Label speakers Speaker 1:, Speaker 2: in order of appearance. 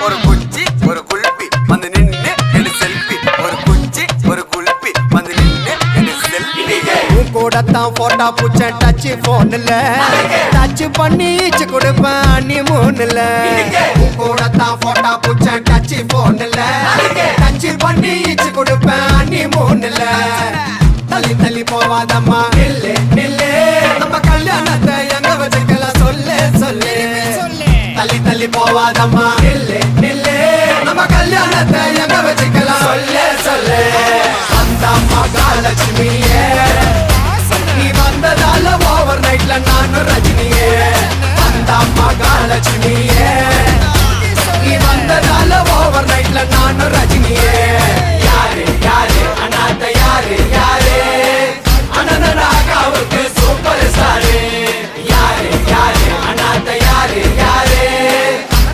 Speaker 1: ஒரு குச்சி ஒரு குல்பி வந்து நின்னு எடு செல்ஃபி. ஒரு குச்சி ஒரு குல்பி வந்து நின்னு எடு செல்ஃபி.
Speaker 2: உன் கூடத்தான் போட்டா பூச்ச டச் போன்ல டச் பண்ணி ஈச்சு கொடுப்பேன் நீ மூணுல. உன் கூடத்தான் போட்டா பூச்ச டச் போன்ல டச் பண்ணி ஈச்சு கொடுப்பேன் நீ மூணுல. தள்ளி தள்ளி போவாதம்மா நில்லு நில்லு, நம்ம கல்யாணத்தை எங்க வச்சுக்கலாம் சொல்லு சொல்லு. தள்ளி தள்ளி போவாதம்மா நில்லு நில்லு, நம்ம கல்யாணத்தை எங்க வச்சுக்கலாம் சொல்லு சொல்லு. அந்த மகாலட்சுமியே நீ வந்ததால ஓவர் நைட்ல நானும் ரஜினியே. அந்த மகாலட்சுமியே